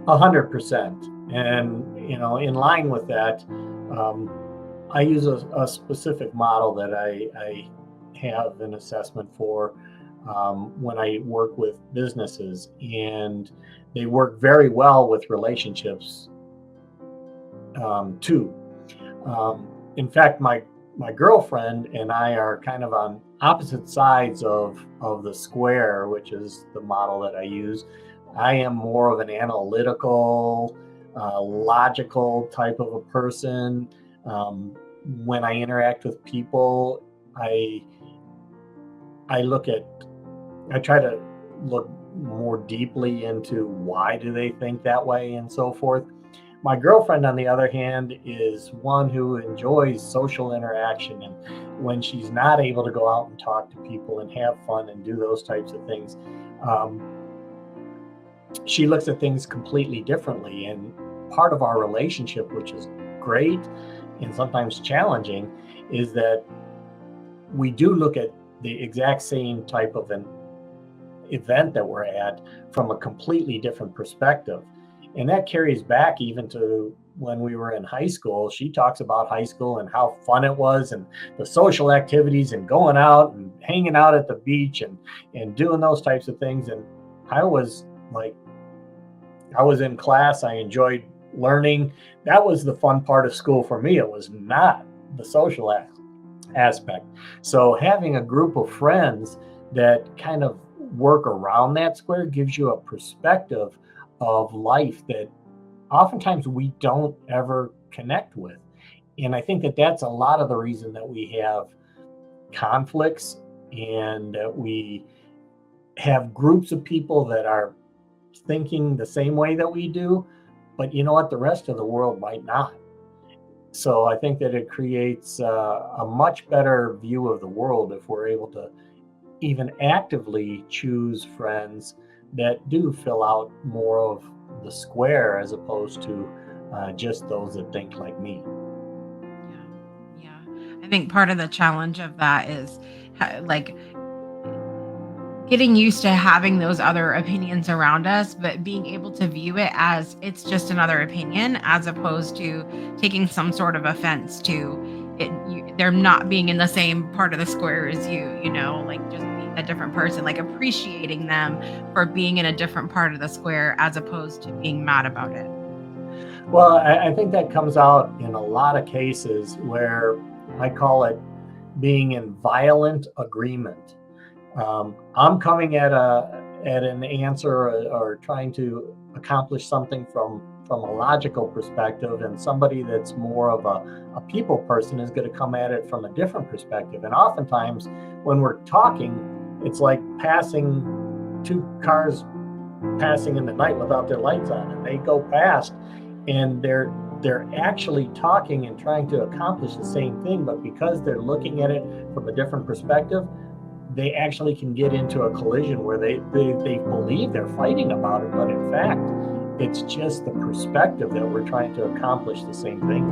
100%. And, in line with that, um, I use a specific model that I have an assessment for when I work with businesses, and they work very well with relationships too. In fact, my girlfriend and I are kind of on opposite sides of the square, which is the model that I use. I am more of an analytical, logical type of a person. Um, when I interact with people, I I look at I try to look more deeply into why do they think that way and so forth. My girlfriend, on the other hand, is one who enjoys social interaction. And when she's not able to go out and talk to people and have fun and do those types of things, um, she looks at things completely differently. And part of our relationship, which is great and sometimes challenging, is that we do look at the exact same type of an event that we're at from a completely different perspective. And that carries back even to when we were in high school. She talks about high school and how fun it was and the social activities and going out and hanging out at the beach and doing those types of things. And I was like, I was in class, I enjoyed learning. That was the fun part of school for me. It was not the social aspect. So having a group of friends that kind of work around that square gives you a perspective of life that oftentimes we don't ever connect with. And I think that that's a lot of the reason that we have conflicts and that we have groups of people that are thinking the same way that we do, but you know what? The rest of the world might not. So I think that it creates a much better view of the world if we're able to even actively choose friends that do fill out more of the square as opposed to just those that think like me. Yeah. Yeah. I think part of the challenge of that is like getting used to having those other opinions around us, but being able to view it as it's just another opinion, as opposed to taking some sort of offense to it. They're not being in the same part of the square as like just being a different person, like appreciating them for being in a different part of the square, as opposed to being mad about it. Well, I think that comes out in a lot of cases where I call it being in violent agreement. I'm coming at an answer or trying to accomplish something from a logical perspective, and somebody that's more of a people person is going to come at it from a different perspective. And oftentimes, when we're talking, it's like passing two cars passing in the night without their lights on, and they go past, and they're actually talking and trying to accomplish the same thing, but because they're looking at it from a different perspective, they actually can get into a collision where they believe they're fighting about it, but in fact, it's just the perspective that we're trying to accomplish the same thing.